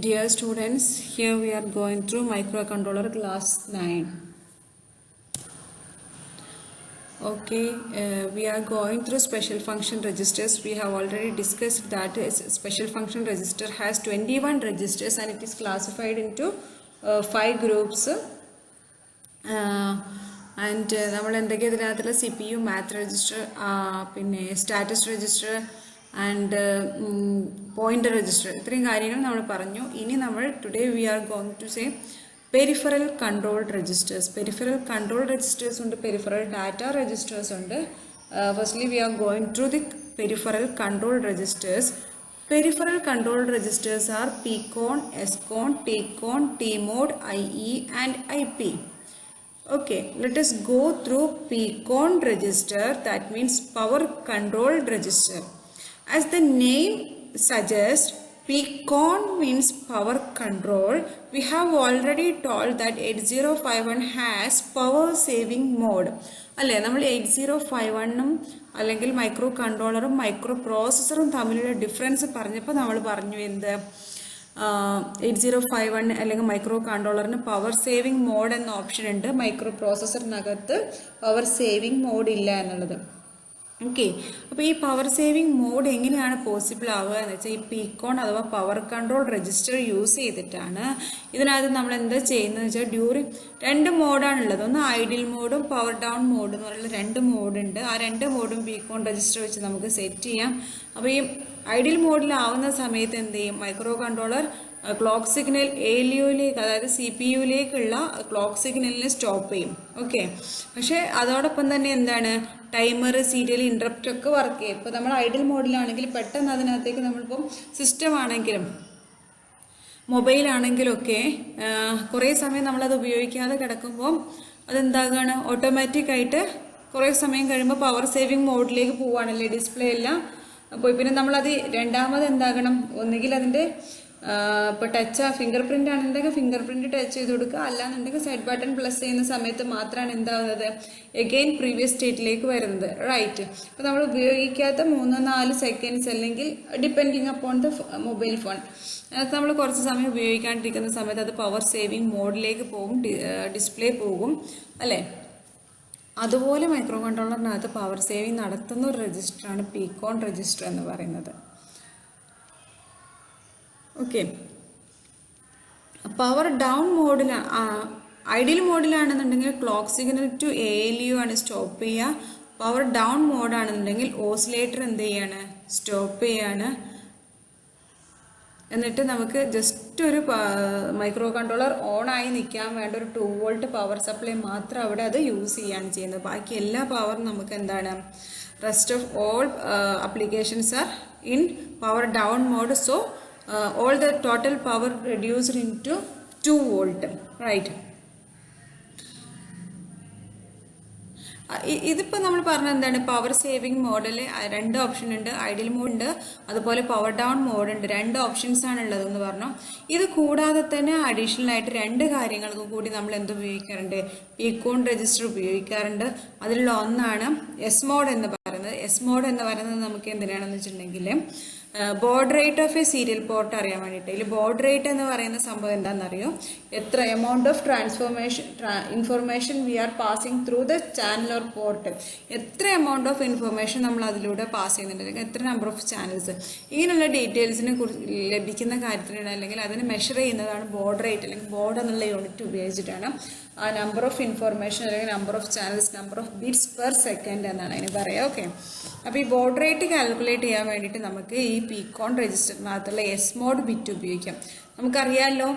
Dear students, here we are going through microcontroller class 9. Okay, we are going through special function registers. We have already discussed that special function register has 21 registers and it is classified into 5 groups. And നമ്മൾ എന്തൊക്കെ ഇതിനകത്തുള്ള CPU, math register, പിന്നെ status register and pointer register ഇത്രയും കാര്യങ്ങൾ നമ്മൾ പറഞ്ഞു. ഇനി നമ്മൾ today we are going to say peripheral control registers. Peripheral control registers ഉണ്ട്, peripheral data registers ഉണ്ട്. Firstly we are going through the peripheral control registers. Peripheral control registers are PCON, SCON, TCON, TMOD, IE and IP. Okay, let us go through PCON register, that means power control register. As the name suggests, PCON means power control. We have already told that 8051 has power saving mode. അല്ലേ, നമ്മൾ 8051ഉം അല്ലെങ്കിൽ micro കൺട്രോളറും micro പ്രോസസ്സറും തമ്മിലുള്ള difference പറഞ്ഞപ്പോൾ നമ്മൾ പറഞ്ഞു എന്ത് 8051 അല്ലെങ്കിൽ micro കൺട്രോളറിന് power saving mode എന്ന ഓപ്ഷൻ ഉണ്ട്, മൈക്രോ പ്രോസസ്സറിനകത്ത് പവർ സേവിങ് മോഡ് ഇല്ല എന്നുള്ളത്. ഓക്കെ, അപ്പോൾ ഈ പവർ സേവിങ് മോഡ് എങ്ങനെയാണ് പോസിബിൾ ആവുക എന്ന് വെച്ചാൽ ഈ PCON അഥവാ പവർ കൺട്രോൾ രജിസ്റ്റർ യൂസ് ചെയ്തിട്ടാണ്. ഇതിനകത്ത് നമ്മൾ എന്താ ചെയ്യുന്നത് വെച്ചാൽ രണ്ട് മോഡാണുള്ളത്, ഒന്ന് ഐഡിൽ മോഡും പവർ ഡൗൺ മോഡും എന്ന് പറയുന്ന രണ്ട് മോഡുണ്ട്. ആ രണ്ട് മോഡും PCON രജിസ്റ്റർ വെച്ച് നമുക്ക് സെറ്റ് ചെയ്യാം. അപ്പോൾ ഈ ഐഡിൽ മോഡിലാവുന്ന സമയത്ത് എന്ത് ചെയ്യും, മൈക്രോ കൺട്രോളർ ക്ലോക്ക് സിഗ്നൽ ALUയിലേക്ക്, അതായത് CPUയിലേക്കുള്ള ക്ലോക്ക് സിഗ്നലിനെ സ്റ്റോപ്പ് ചെയ്യും. ഓക്കെ, പക്ഷേ അതോടൊപ്പം തന്നെ എന്താണ്, ടൈമർ, സീരിയൽ ഇൻട്രപ്റ്റ് ഒക്കെ വർക്ക് ചെയ്യും. ഇപ്പോൾ നമ്മൾ ഐഡിൽ മോഡിലാണെങ്കിൽ പെട്ടെന്ന് അതിനകത്തേക്ക് നമ്മളിപ്പം സിസ്റ്റം ആണെങ്കിലും മൊബൈൽ ആണെങ്കിലൊക്കെ കുറേ സമയം നമ്മളത് ഉപയോഗിക്കാതെ കിടക്കുമ്പോൾ അതെന്താകാണ്, ഓട്ടോമാറ്റിക്കായിട്ട് കുറേ സമയം കഴിയുമ്പോൾ പവർ സേവിങ് മോഡിലേക്ക് പോവുകയാണല്ലേ, ഡിസ്പ്ലേ എല്ലാം. അപ്പോൾ പിന്നെ നമ്മളത് രണ്ടാമത് എന്താകണം, ഒന്നുകിൽ അതിൻ്റെ ഇപ്പോൾ ടച്ച് ഫിംഗർ പ്രിൻ്റ് ആണെന്നുണ്ടെങ്കിൽ ഫിംഗർ പ്രിൻ്റ് ടച്ച് ചെയ്ത് കൊടുക്കുക, അല്ലാന്നുണ്ടെങ്കിൽ സെറ്റ് ബട്ടൺ പ്ലസ് ചെയ്യുന്ന സമയത്ത് മാത്രമാണ് എന്താവുന്നത്, എഗെയിൻ പ്രീവിയസ് സ്റ്റേറ്റിലേക്ക് വരുന്നത്. റൈറ്റ്, അപ്പോൾ നമ്മൾ ഉപയോഗിക്കാത്ത 3-4 സെക്കൻഡ്സ് അല്ലെങ്കിൽ depending upon the mobile phone, അതിനകത്ത് നമ്മൾ കുറച്ച് സമയം ഉപയോഗിക്കാണ്ടിരിക്കുന്ന സമയത്ത് അത് പവർ സേവിങ് മോഡിലേക്ക് പോകും, ഡിസ്പ്ലേ പോകും അല്ലേ. അതുപോലെ മൈക്രോ കൺട്രോളറിനകത്ത് പവർ സേവിങ് നടത്തുന്ന ഒരു രജിസ്റ്ററാണ് PCON രജിസ്റ്റർ എന്ന് പറയുന്നത്. ഓക്കെ, പവർ ഡൗൺ മോഡിലാണ്, ഐഡിയൽ മോഡിലാണെന്നുണ്ടെങ്കിൽ ക്ലോക്ക് സിഗ്നൽ ടു ALU ആണ് സ്റ്റോപ്പ് ചെയ്യുക. പവർ ഡൗൺ മോഡാണെന്നുണ്ടെങ്കിൽ ഓസിലേറ്റർ എന്ത് ചെയ്യാണ്, സ്റ്റോപ്പ് ചെയ്യാണ്. എന്നിട്ട് നമുക്ക് ജസ്റ്റ് ഒരു മൈക്രോ കൺട്രോളർ ഓൺ ആയി നിൽക്കാൻ വേണ്ട ഒരു 2 വോൾട്ട് പവർ സപ്ലൈ മാത്രം അവിടെ അത് യൂസ് ചെയ്യാണ് ചെയ്യുന്നത്. ബാക്കി എല്ലാ പവറും നമുക്ക് എന്താണ്, rest of all applications are in power down mode. So all the total power reduced into 2 volt, right. ഇതിപ്പോൾ നമ്മൾ പറഞ്ഞ എന്താണ്, പവർ സേവിങ് മോഡിൽ രണ്ട് ഓപ്ഷൻ ഉണ്ട്, ഐഡിയൽ മോഡ് ഉണ്ട്, അതുപോലെ പവർ ഡൗൺ മോഡ് ഉണ്ട്. രണ്ട് ഓപ്ഷൻസ് ആണ് ഉള്ളതെന്ന് പറഞ്ഞു. ഇത് കൂടാതെ തന്നെ അഡീഷണൽ ആയിട്ട് രണ്ട് കാര്യങ്ങൾക്കും കൂടി നമ്മൾ എന്ത് ഉപയോഗിക്കാറുണ്ട്, PCON രജിസ്റ്റർ ഉപയോഗിക്കാറുണ്ട്. അതിലുള്ള ഒന്നാണ് എസ് മോഡ് എന്ന് പറയുന്നത്. എസ് മോഡ് എന്ന് പറയുന്നത് നമുക്ക് എന്തിനാണെന്ന് വെച്ചിട്ടുണ്ടെങ്കിൽ board rate of A serial port അറിയാൻ വേണ്ടിയിട്ട്. ഇതിൽ ബോർഡ് റേറ്റ് എന്ന് പറയുന്ന സംഭവം എന്താണെന്നറിയോ, എത്ര amount of information V R passing through the channel or port, എത്ര എമൗണ്ട് ഓഫ് ഇൻഫർമേഷൻ നമ്മൾ അതിലൂടെ പാസ് ചെയ്യുന്നുണ്ട്, അല്ലെങ്കിൽ എത്ര നമ്പർ ഓഫ് ചാനൽസ്, ഇങ്ങനെയുള്ള ഡീറ്റെയിൽസിനെ കുറിച്ച് ലഭിക്കുന്ന കാര്യത്തിനാണ്, അല്ലെങ്കിൽ അതിന് മെഷർ ചെയ്യുന്നതാണ് ബോർഡ് റേറ്റ്, അല്ലെങ്കിൽ ബോർഡ് എന്നുള്ള യൂണിറ്റ് ഉപയോഗിച്ചിട്ടാണ് ആ നമ്പർ ഓഫ് ഇൻഫർമേഷൻ അല്ലെങ്കിൽ number of channels, number of bits per second എന്നാണ് അതിന് പറയുക. ഓക്കെ, അപ്പോൾ ഈ ബോർഡ് റേറ്റ് കാൽക്കുലേറ്റ് ചെയ്യാൻ വേണ്ടിയിട്ട് നമുക്ക് ഈ PCON രജിസ്റ്ററിനകത്തുള്ള എസ് മോഡ് ബിറ്റ് ഉപയോഗിക്കാം. നമുക്കറിയാമല്ലോ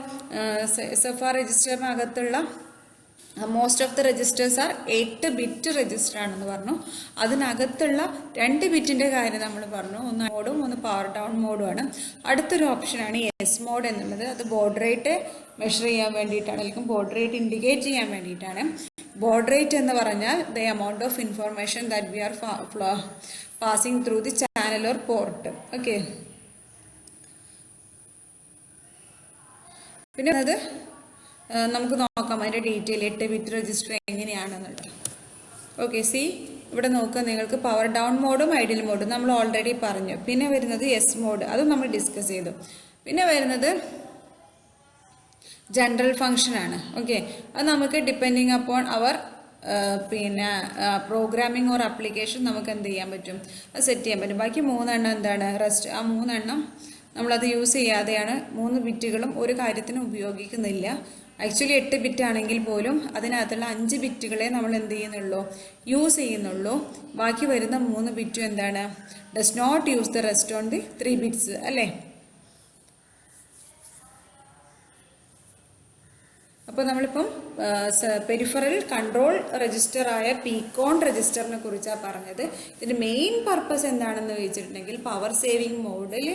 SFR രജിസ്റ്ററിനകത്തുള്ള most of the registers are 8 bit register ആണെന്ന് പറഞ്ഞു. അതിനകത്തുള്ള 2 ബിറ്റിൻ്റെ കാര്യം നമ്മൾ പറഞ്ഞു, ഒന്ന് മോഡും ഒന്ന് പവർ ഡൗൺ മോഡുമാണ്. അടുത്തൊരു ഓപ്ഷനാണ് എസ് മോഡ് എന്നുള്ളത്. അത് ബോർഡ് റേറ്റ് മെഷർ ചെയ്യാൻ വേണ്ടിയിട്ടാണ്, അല്ലെങ്കിൽ ബോർഡ് റേറ്റ് ഇൻഡിക്കേറ്റ് ചെയ്യാൻ വേണ്ടിയിട്ടാണ്. ബോർഡ് റേറ്റ് എന്ന് പറഞ്ഞാൽ the amount of information that we R passing through the channel or port. Okay, പിന്നെ അത് നമുക്ക് നോക്കാം അതിൻ്റെ ഡീറ്റെയിൽ 8 ബിറ്റ് രജിസ്റ്റർ എങ്ങനെയാണെന്നുള്ളത്. ഓക്കെ, സി ഇവിടെ നോക്കുക, നിങ്ങൾക്ക് പവർ ഡൗൺ മോഡും ഐഡിയൽ മോഡും നമ്മൾ ഓൾറെഡി പറഞ്ഞു. പിന്നെ വരുന്നത് എസ് മോഡ്, അതും നമ്മൾ ഡിസ്കസ് ചെയ്തു. പിന്നെ വരുന്നത് ജനറൽ ഫംഗ്ഷനാണ്. ഓക്കെ, അത് നമുക്ക് ഡിപ്പെൻഡിങ് അപ്പോൺ അവർ പിന്നെ പ്രോഗ്രാമിംഗ് ഓർ ആപ്ലിക്കേഷൻ നമുക്ക് എന്ത് ചെയ്യാൻ പറ്റും, അത് സെറ്റ് ചെയ്യാൻ പറ്റും. ബാക്കി 3 എണ്ണം എന്താണ് റെസ്റ്റ്. ആ 3 എണ്ണം നമ്മളത് യൂസ് ചെയ്യാതെയാണ്, 3 ബിറ്റുകളും ഒരു കാര്യത്തിനും ഉപയോഗിക്കുന്നില്ല. ആക്ച്വലി 8 ബിറ്റ് ആണെങ്കിൽ പോലും അതിനകത്തുള്ള 5 ബിറ്റുകളെ നമ്മൾ എന്ത് ചെയ്യുന്നുള്ളൂ, യൂസ് ചെയ്യുന്നുള്ളൂ. ബാക്കി വരുന്ന 3 ബിറ്റും എന്താണ്, does not use the rest on the 3 bits അല്ലേ. അപ്പോൾ നമ്മളിപ്പം പെരിഫറൽ കൺട്രോൾ രജിസ്റ്റർ ആയ പീക്കോൺ രജിസ്റ്ററിനെ കുറിച്ചാണ് പറഞ്ഞത്. ഇതിൻ്റെ മെയിൻ പർപ്പസ് എന്താണെന്ന് ചോദിച്ചിട്ടുണ്ടെങ്കിൽ പവർ സേവിങ് മോഡിൽ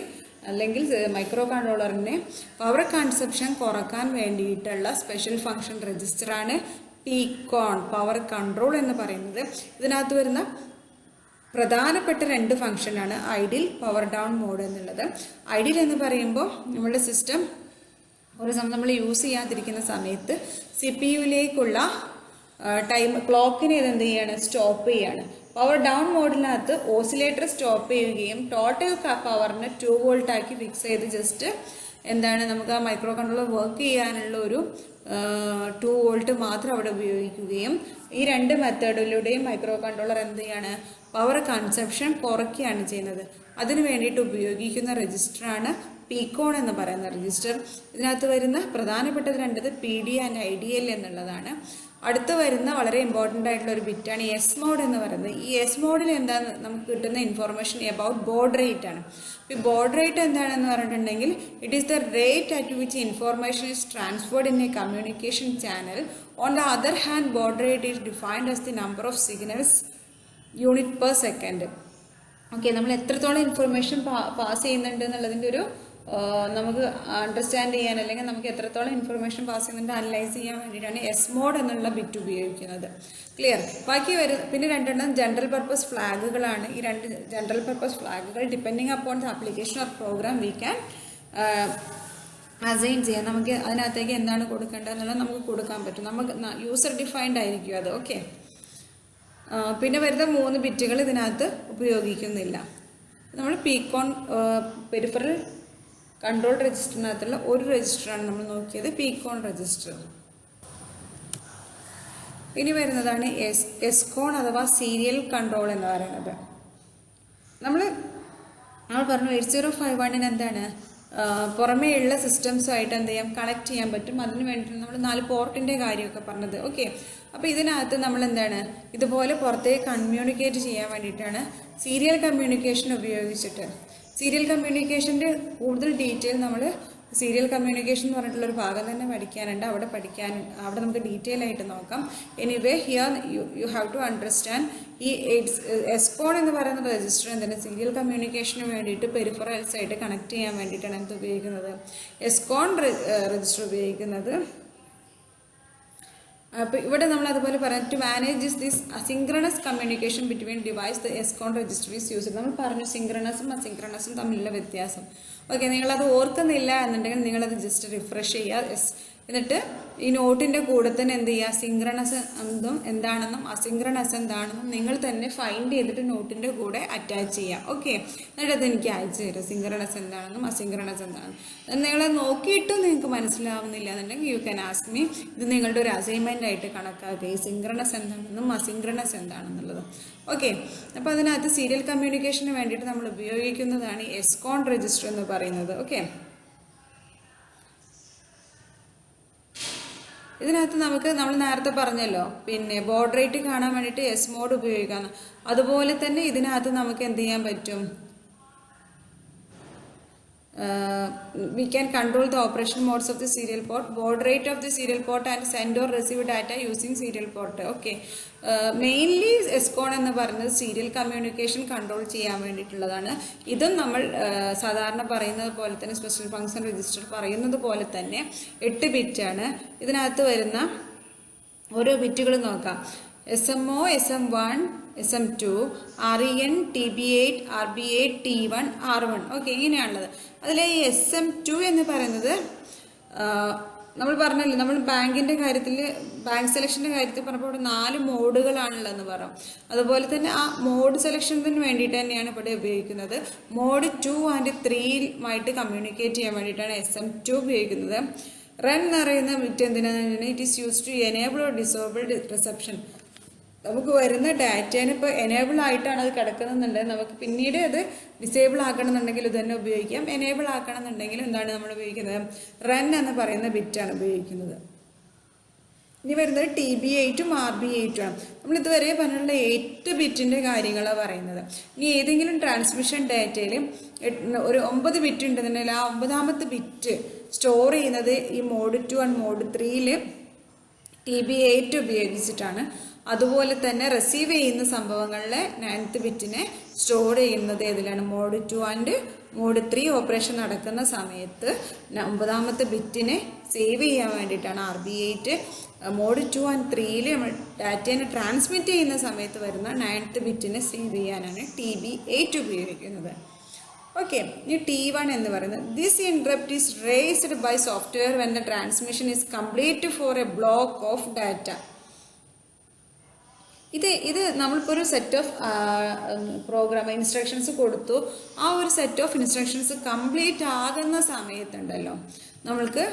അല്ലെങ്കിൽ മൈക്രോ കൺട്രോളറിൻ്റെ പവർ കൺസപ്ഷൻ കുറക്കാൻ വേണ്ടിയിട്ടുള്ള സ്പെഷ്യൽ ഫംഗ്ഷൻ രജിസ്റ്ററാണ് പീക്കോൺ പവർ കൺട്രോൾ എന്ന് പറയുന്നത്. ഇതിനകത്ത് വരുന്ന പ്രധാനപ്പെട്ട 2 ഫംഗ്ഷനാണ് ഐഡിൽ, പവർ ഡൗൺ മോഡ് എന്നുള്ളത്. ഐഡിൽ എന്ന് പറയുമ്പോൾ നമ്മുടെ സിസ്റ്റം ഒരു സമയം നമ്മൾ യൂസ് ചെയ്യാതിരിക്കുന്ന സമയത്ത് CPU-ലേക്കുള്ള ടൈം ക്ലോക്കിനെ ഇതെന്ത് ചെയ്യാണ്, സ്റ്റോപ്പ് ചെയ്യാണ്. പവർ ഡൗൺ മോഡിനകത്ത് ഓസിലേറ്റർ സ്റ്റോപ്പ് ചെയ്യുകയും ടോട്ടൽ പവറിന് 2 വോൾട്ട് ആക്കി ഫിക്സ് ചെയ്ത് ജസ്റ്റ് എന്താണ് നമുക്ക് ആ മൈക്രോ കൺട്രോളർ വർക്ക് ചെയ്യാനുള്ള ഒരു 2 വോൾട്ട് മാത്രം അവിടെ ഉപയോഗിക്കുകയും ഈ 2 മെത്തേഡിലൂടെയും മൈക്രോ കൺട്രോളർ എന്ത് ചെയ്യാണ്, പവർ കൺസപ്ഷൻ കുറയ്ക്കുകയാണ് ചെയ്യുന്നത്. അതിന് വേണ്ടിയിട്ട് ഉപയോഗിക്കുന്ന രജിസ്റ്ററാണ് പീക്കോൺ എന്ന് പറയുന്ന രജിസ്റ്റർ. ഇതിനകത്ത് വരുന്ന പ്രധാനപ്പെട്ടത് 2 PD ആൻഡ് IDL എന്നുള്ളതാണ്. അടുത്ത് വരുന്ന വളരെ ഇമ്പോർട്ടൻ്റ് ആയിട്ടുള്ള ഒരു ബിറ്റാണ് എസ് മോഡ് എന്ന് പറയുന്നത്. ഈ എസ് മോഡിൽ എന്താണ് നമുക്ക് കിട്ടുന്ന ഇൻഫോർമേഷൻ അബൌട്ട് ബോഡ് റേറ്റ് ആണ്. ഈ ബോഡ് റേറ്റ് എന്താണെന്ന് പറഞ്ഞിട്ടുണ്ടെങ്കിൽ it is the rate at which information is transferred in A communication channel. On the other hand board rate is defined as the number of signals unit per second. Okay, നമ്മൾ എത്രത്തോളം information pass ചെയ്യുന്നുണ്ട് എന്നുള്ളതിൻ്റെ ഒരു നമുക്ക് understand ചെയ്യാൻ അല്ലെങ്കിൽ നമുക്ക് എത്രത്തോളം ഇൻഫർമേഷൻ പാസ് ചെയ്യുന്നുണ്ട് അനലൈസ് ചെയ്യാൻ വേണ്ടിയിട്ടാണ് എസ് മോഡ് എന്നുള്ള ബിറ്റ് ഉപയോഗിക്കുന്നത്. ക്ലിയർ. ബാക്കി പിന്നെ 2 ജനറൽ പർപ്പസ് ഫ്ലാഗുകളാണ്. ഈ 2 ജനറൽ പർപ്പസ് ഫ്ലാഗുകൾ depending upon the application or program we can assign ചെയ്യാം. നമുക്ക് അതിനകത്തേക്ക് എന്താണ് കൊടുക്കേണ്ടത് എന്നുള്ളത് നമുക്ക് കൊടുക്കാൻ പറ്റും. നമുക്ക് യൂസർ ഡിഫൈൻഡ് ആയിരിക്കും അത്. ഓക്കെ, പിന്നെ വരുന്ന 3 ബിറ്റുകൾ ഇതിനകത്ത് ഉപയോഗിക്കുന്നില്ല. നമ്മൾ പീക്കോൺ പെരിഫറൽ കൺട്രോൾ രജിസ്റ്ററിനകത്തുള്ള ഒരു രജിസ്റ്ററാണ് നമ്മൾ നോക്കിയത്, പീക്കോൺ രജിസ്റ്റർ. ഇനി വരുന്നതാണ് എസ്കോൺ അഥവാ സീരിയൽ കൺട്രോൾ എന്ന് പറയുന്നത്. നമ്മൾ പറഞ്ഞു 8051 എന്താണ് പുറമേയുള്ള സിസ്റ്റംസുമായിട്ട് എന്ത് ചെയ്യാം, കണക്ട് ചെയ്യാൻ പറ്റും. അതിന് വേണ്ടിയിട്ട് നമ്മൾ 4 പോർട്ടിൻ്റെ കാര്യമൊക്കെ പറഞ്ഞത്. ഓക്കെ, അപ്പോൾ ഇതിനകത്ത് നമ്മൾ എന്താണ് ഇതുപോലെ പുറത്തേക്ക് കമ്മ്യൂണിക്കേറ്റ് ചെയ്യാൻ വേണ്ടിയിട്ടാണ് സീരിയൽ കമ്മ്യൂണിക്കേഷൻ ഉപയോഗിച്ചിട്ട്. സീരിയൽ കമ്മ്യൂണിക്കേഷൻ്റെ കൂടുതൽ ഡീറ്റെയിൽ നമ്മൾ സീരിയൽ കമ്മ്യൂണിക്കേഷൻ എന്ന് പറഞ്ഞിട്ടുള്ളൊരു ഭാഗം തന്നെ പഠിക്കാനുണ്ട്. അവിടെ നമുക്ക് ഡീറ്റെയിൽ ആയിട്ട് നോക്കാം. Anyway here you have to understand ഈ എസ്കോൺ എന്ന് പറയുന്ന രജിസ്റ്റർ എന്താണ് സീരിയൽ കമ്മ്യൂണിക്കേഷന് വേണ്ടിയിട്ട് പെരിഫറൽസ് ആയിട്ട് കണക്ട് ചെയ്യാൻ വേണ്ടിയിട്ടാണ് എന്ത് ഉപയോഗിക്കുന്നത്, എസ്കോൺ രജിസ്റ്റർ ഉപയോഗിക്കുന്നത്. അപ്പോൾ ഇവിടെ നമ്മൾ അതുപോലെ പറയാം to manage this asynchronous communication between device the SCON register is used. നമ്മൾ പറഞ്ഞു സിങ്ക്രണസും അസിങ്ക്രണസും തമ്മിലുള്ള വ്യത്യാസം. ഓക്കെ, നിങ്ങളത് ഓർക്കുന്നില്ല എന്നുണ്ടെങ്കിൽ നിങ്ങളത് ജസ്റ്റ് റിഫ്രഷ് ചെയ്യുക. എന്നിട്ട് ഈ നോട്ടിൻ്റെ കൂടെ തന്നെ എന്ത് ചെയ്യുക, സിങ്ക്രണസ് എന്താണെന്നും അസിങ്ക്രണസ് എന്താണെന്നും നിങ്ങൾ തന്നെ ഫൈൻഡ് ചെയ്തിട്ട് നോട്ടിൻ്റെ കൂടെ അറ്റാച്ച് ചെയ്യുക. ഓക്കെ, എന്നിട്ട് അത് എനിക്ക് അയച്ചു തരാം സിങ്ക്രണസ് എന്താണെന്നും അസിങ്ക്രണസ് എന്താണെന്നും. നിങ്ങളത് നോക്കിയിട്ടും നിങ്ങൾക്ക് മനസ്സിലാവുന്നില്ല എന്നുണ്ടെങ്കിൽ യു ക്യാൻ ആസ്ക് മീ. ഇത് നിങ്ങളുടെ ഒരു അസൈൻമെൻ്റ് ആയിട്ട് കണക്കാക്കുക, ഈ സിങ്ക്രണസ് എന്താണെന്നും അസിങ്ക്രണസ് എന്താണെന്നുള്ളത്. ഓക്കെ, അപ്പോൾ അതിനകത്ത് സീരിയൽ കമ്മ്യൂണിക്കേഷന് വേണ്ടിയിട്ട് നമ്മൾ ഉപയോഗിക്കുന്നതാണ് എസ്കോൺ രജിസ്റ്റർ എന്ന് പറയുന്നത്. ഓക്കെ, ഇതിനകത്ത് നമ്മൾ നേരത്തെ പറഞ്ഞല്ലോ പിന്നെ ബോർഡ് റേറ്റ് കാണാൻ വേണ്ടിയിട്ട് എസ് മോഡ് ഉപയോഗിക്കാം. അതുപോലെ തന്നെ ഇതിനകത്ത് നമുക്ക് എന്ത് ചെയ്യാൻ പറ്റും, we can control the operation modes of the serial port, baud rate of the serial port and send or receive data using serial port. Okay, mainly SCON എന്ന് പറയുന്നത് സീരിയൽ കമ്മ്യൂണിക്കേഷൻ കൺട്രോൾ ചെയ്യാൻ വേണ്ടിയിട്ടുള്ളതാണ്. ഇതും നമ്മൾ സാധാരണ പറയുന്നത് പോലെ തന്നെ സ്പെഷ്യൽ ഫംഗ്ഷൻ രജിസ്റ്റർ പറയുന്നത് പോലെ തന്നെ 8 ബിറ്റാണ്. ഇതിനകത്ത് വരുന്ന ഓരോ ബിറ്റുകൾ നോക്കാം. SMO, SM1, SM2, REN, TB8, RB8, T1, R1. Okay, ഇങ്ങനെയാണുള്ളത്. അതിലെ ഈ SM2 എന്ന് പറയുന്നത് നമ്മൾ പറഞ്ഞല്ലോ, നമ്മൾ ബാങ്കിൻ്റെ കാര്യത്തിൽ ബാങ്ക് സെലക്ഷൻ്റെ കാര്യത്തിൽ പറഞ്ഞപ്പോൾ ഇവിടെ 4 മോഡുകളാണുള്ളതെന്ന് പറയാം. അതുപോലെ തന്നെ ആ മോഡ് സെലക്ഷന് വേണ്ടിയിട്ട് തന്നെയാണ് ഇവിടെ ഉപയോഗിക്കുന്നത്. മോഡ് 2 ആൻഡ് 3 കമ്മ്യൂണിക്കേറ്റ് ചെയ്യാൻ വേണ്ടിയിട്ടാണ് SM2 ഉപയോഗിക്കുന്നത്. റൺ എന്ന് പറയുന്ന ബിറ്റ് എന്തിനാണ്? It is use to enable or disable reception. നമുക്ക് വരുന്ന ഡാറ്റേനെ ഇപ്പോൾ എനേബിൾ ആയിട്ടാണ് അത് കിടക്കുന്നുണ്ടെങ്കിൽ നമുക്ക് പിന്നീട് അത് ഡിസേബിൾ ആക്കണമെന്നുണ്ടെങ്കിൽ ഇത് തന്നെ ഉപയോഗിക്കാം. എനേബിൾ ആക്കണമെന്നുണ്ടെങ്കിൽ എന്താണ് നമ്മൾ ഉപയോഗിക്കുന്നത്? റൺ എന്ന് പറയുന്ന ബിറ്റാണ് ഉപയോഗിക്കുന്നത്. ഇനി വരുന്നത് TB8 ഉം RB8 ആണ്. നമ്മൾ ഇതുവരെ പറഞ്ഞിട്ടുള്ള 8 ബിറ്റിൻ്റെ കാര്യങ്ങളാണ് പറയുന്നത്. ഇനി ഏതെങ്കിലും ട്രാൻസ്മിഷൻ ഡാറ്റയിൽ ഒരു 9 ബിറ്റ് ഉണ്ടെന്നുണ്ടെങ്കിൽ ആ 9ാമത്തെ ബിറ്റ് സ്റ്റോർ ചെയ്യുന്നത് ഈ മോഡ് 2 ആൻഡ് മോഡ് 3യിൽ TB8 ഉപയോഗിച്ചിട്ടാണ്. അതുപോലെ തന്നെ റിസീവ് ചെയ്യുന്ന സംഭവങ്ങളിലെ 9th ബിറ്റിനെ സ്റ്റോർ ചെയ്യുന്നത് ഏതിലാണ്? മോഡ് 2 ആൻഡ് മോഡ് 3 ഓപ്പറേഷൻ നടക്കുന്ന സമയത്ത് 9ാമത്തെ ബിറ്റിനെ സേവ് ചെയ്യാൻ വേണ്ടിയിട്ടാണ് RB8. മോഡ് 2 ആൻഡ് 3യിൽ നമ്മൾ ഡാറ്റേനെ ട്രാൻസ്മിറ്റ് ചെയ്യുന്ന സമയത്ത് വരുന്ന 9th ബിറ്റിനെ സേവ് ചെയ്യാനാണ് TB8 ഉപയോഗിക്കുന്നത്. ഓക്കെ, ഇനി T1 എന്ന് പറയുന്നത് this interrupt is raised by software when the transmission is complete for a block of data. ഇത് നമ്മളിപ്പോൾ ഒരു സെറ്റ് ഓഫ് പ്രോഗ്രാം ഇൻസ്ട്രക്ഷൻസ് കൊടുത്തു. ആ ഒരു സെറ്റ് ഓഫ് ഇൻസ്ട്രക്ഷൻസ് കംപ്ലീറ്റ് ആകുന്ന സമയത്തുണ്ടല്ലോ നമ്മൾക്ക്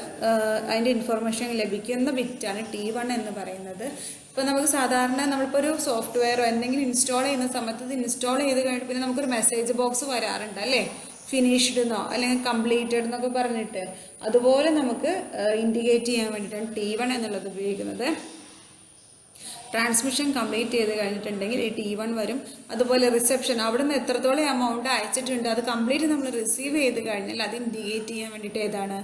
അതിൻ്റെ ഇൻഫർമേഷൻ ലഭിക്കുന്ന ബിറ്റാണ് T1 എന്ന് പറയുന്നത്. ഇപ്പോൾ നമുക്ക് സാധാരണ നമ്മളിപ്പോൾ ഒരു സോഫ്റ്റ്വെയറോ എന്തെങ്കിലും ഇൻസ്റ്റാൾ ചെയ്യുന്ന സമയത്ത് ഇത് ഇൻസ്റ്റാൾ ചെയ്ത് കഴിഞ്ഞിട്ട് പിന്നെ നമുക്കൊരു മെസ്സേജ് ബോക്സ് വരാറുണ്ട് അല്ലേ? ഫിനിഷ്ഡ് എന്നോ അല്ലെങ്കിൽ കംപ്ലീറ്റഡ് എന്നൊക്കെ പറഞ്ഞിട്ട്. അതുപോലെ നമുക്ക് ഇൻഡിക്കേറ്റ് ചെയ്യാൻ വേണ്ടിയിട്ടാണ് T1 എന്നുള്ളത് ഉപയോഗിക്കുന്നത്. ട്രാൻസ്മിഷൻ കംപ്ലീറ്റ് ചെയ്ത് കഴിഞ്ഞിട്ടുണ്ടെങ്കിൽ ഈ T1 വരും. അതുപോലെ റിസപ്ഷൻ, അവിടെ നിന്ന് എത്രത്തോളം എമൗണ്ട് അയച്ചിട്ടുണ്ട് അത് കംപ്ലീറ്റ് നമ്മൾ റിസീവ് ചെയ്ത് കഴിഞ്ഞാൽ അത് ഇൻഡിക്കേറ്റ് ചെയ്യാൻ വേണ്ടിയിട്ട് ഏതാണ്?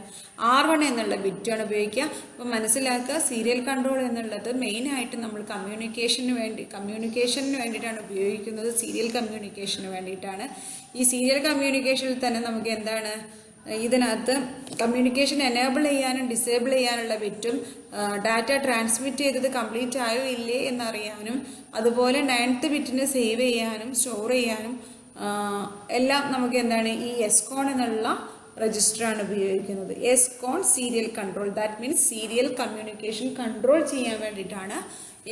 R1 എന്നുള്ള ബിറ്റാണ് ഉപയോഗിക്കുക. അപ്പോൾ മനസ്സിലാക്കുക, സീരിയൽ കൺട്രോൾ എന്നുള്ളത് മെയിനായിട്ട് നമ്മൾ കമ്മ്യൂണിക്കേഷന് വേണ്ടിയിട്ടാണ് ഉപയോഗിക്കുന്നത്. സീരിയൽ കമ്മ്യൂണിക്കേഷന് വേണ്ടിയിട്ടാണ്. ഈ സീരിയൽ കമ്മ്യൂണിക്കേഷനിൽ തന്നെ നമുക്ക് എന്താണ് ഇതിനകത്ത് കമ്മ്യൂണിക്കേഷൻ എനേബിൾ ചെയ്യാനും ഡിസേബിൾ ചെയ്യാനുള്ള ബിറ്റും ഡാറ്റ ട്രാൻസ്മിറ്റ് ചെയ്തത് കംപ്ലീറ്റ് ആയോ ഇല്ലേ എന്നറിയാനും അതുപോലെ 9th ബിറ്റിനെ സേവ് ചെയ്യാനും സ്റ്റോർ ചെയ്യാനും എല്ലാം നമുക്ക് എന്താണ് ഈ എസ്കോൺ എന്നുള്ള രജിസ്റ്ററാണ് ഉപയോഗിക്കുന്നത്. SCON serial control, that means serial communication control ചെയ്യാൻ വേണ്ടിയിട്ടാണ്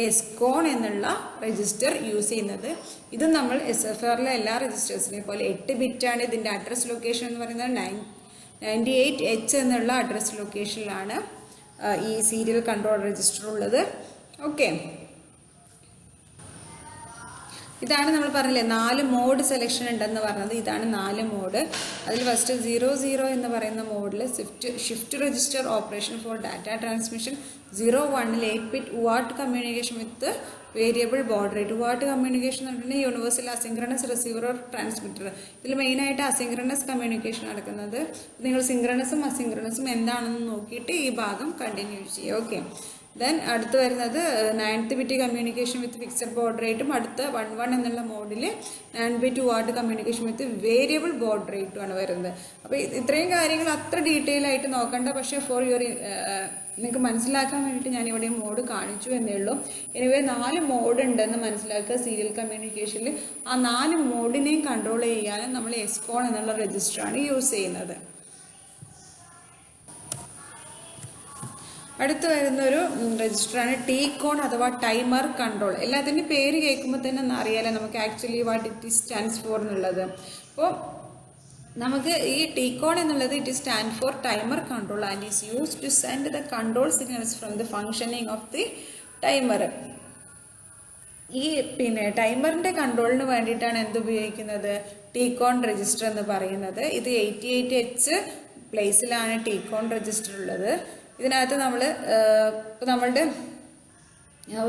എസ്കോൺ എന്നുള്ള രജിസ്റ്റർ യൂസ് ചെയ്യുന്നത്. ഇത് നമ്മൾ SFRലെ എല്ലാ രജിസ്റ്റേഴ്സിനെ പോലെ 8 ബിറ്റാണ്. ഇതിൻ്റെ അഡ്രസ് ലൊക്കേഷൻ എന്ന് പറയുന്നത് 98H എന്നുള്ള അഡ്രസ് ലൊക്കേഷനിലാണ് ഈ സീരിയൽ കൺട്രോൾ രജിസ്റ്റർ ഉള്ളത്. ഓക്കെ, ഇതാണ് നമ്മൾ പറഞ്ഞില്ലേ 4 മോഡ് സെലക്ഷൻ ഉണ്ടെന്ന് പറഞ്ഞത്. ഇതാണ് 4 മോഡ്. അതിൽ ഫസ്റ്റ് 00 എന്ന് പറയുന്ന മോഡിൽ shift register operation for data transmission. 01ൽ 8 bit UART communication with variable baud rate. UART communication എന്ന് പറഞ്ഞിട്ടുണ്ടെങ്കിൽ universal asynchronous receiver or transmitter. ഇതിൽ മെയിനായിട്ട് അസിൻക്രണസ് കമ്മ്യൂണിക്കേഷൻ നടക്കുന്നത്. നിങ്ങൾ സിൻക്രണസും അസിൻക്രണസും എന്താണെന്ന് നോക്കിയിട്ട് ഈ ഭാഗം കണ്ടിന്യൂ ചെയ്യുക. ഓക്കെ, ദെൻ അടുത്ത് വരുന്നത് 9th bit communication with fixed baud റേറ്റും. അടുത്ത 11 എന്നുള്ള മോഡിൽ 9 bit UART communication with variable baud റേറ്റുമാണ് വരുന്നത്. അപ്പോൾ ഇത്രയും കാര്യങ്ങൾ അത്ര ഡീറ്റെയിൽ ആയിട്ട് നോക്കണ്ട, പക്ഷേ ഫോർ യുവർ നിങ്ങൾക്ക് മനസ്സിലാക്കാൻ വേണ്ടിയിട്ട് ഞാനിവിടെ മോഡ് കാണിച്ചു എന്നേ ഉള്ളൂ. എനിവേ 4 മോഡ് ഉണ്ടെന്ന് മനസ്സിലാക്കുക സീരിയൽ കമ്മ്യൂണിക്കേഷനിൽ. ആ 4 മോഡിനെയും കൺട്രോൾ ചെയ്യാനും നമ്മൾ എസ്കോൺ എന്നുള്ള രജിസ്റ്ററാണ് യൂസ് ചെയ്യുന്നത്. അടുത്ത് വരുന്നൊരു രജിസ്റ്ററാണ് T-CON അഥവാ ടൈമർ കൺട്രോൾ. എല്ലാത്തിൻ്റെ പേര് കേൾക്കുമ്പോൾ തന്നെ ഒന്ന് അറിയാലോ നമുക്ക് actually what it stands for എന്നുള്ളത്. അപ്പോൾ നമുക്ക് ഈ T-CON എന്നുള്ളത് it stand for timer control and is use to send the control signals from the functioning of the timer. ഈ ടൈമറിൻ്റെ കൺട്രോളിന് വേണ്ടിയിട്ടാണ് എന്ത് ഉപയോഗിക്കുന്നത്? T-CON രജിസ്റ്റർ എന്ന് പറയുന്നത്. ഇത് 88H പ്ലേസിലാണ് T-CON രജിസ്റ്റർ ഉള്ളത്. ഇതിനകത്ത് നമ്മളുടെ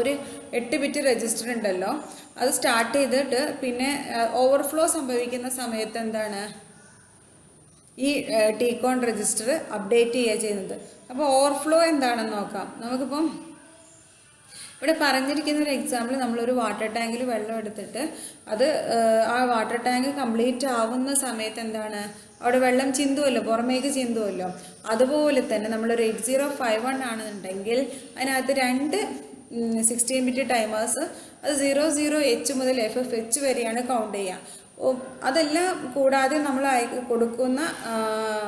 ഒരു 8 ബിറ്റ് രജിസ്റ്റർ ഉണ്ടല്ലോ, അത് സ്റ്റാർട്ട് ചെയ്തിട്ട് പിന്നെ ഓവർഫ്ലോ സംഭവിക്കുന്ന സമയത്ത് എന്താണ് ഈ T-CON രജിസ്റ്റർ അപ്ഡേറ്റ് ചെയ്യുക ചെയ്യുന്നത്. അപ്പോൾ ഓവർഫ്ലോ എന്താണെന്ന് നോക്കാം. നമുക്കിപ്പം ഇവിടെ പറഞ്ഞിരിക്കുന്ന ഒരു എക്സാമ്പിൾ, നമ്മളൊരു വാട്ടർ ടാങ്കിൽ വെള്ളം എടുത്തിട്ട് അത് ആ വാട്ടർ ടാങ്ക് കംപ്ലീറ്റ് ആവുന്ന സമയത്ത് എന്താണ് അവിടെ വെള്ളം ചിന്തുമല്ലോ, പുറമേക്ക് ചിന്തുമല്ലോ. അതുപോലെ തന്നെ നമ്മളൊരു 8051 ആണെന്നുണ്ടെങ്കിൽ അതിനകത്ത് 2 16 ബിറ്റ് ടൈമേഴ്സ്, അത് 00H മുതൽ FFH വരെയാണ് കൗണ്ട് ചെയ്യുക. അതെല്ലാം കൂടാതെ നമ്മൾ കൊടുക്കുന്ന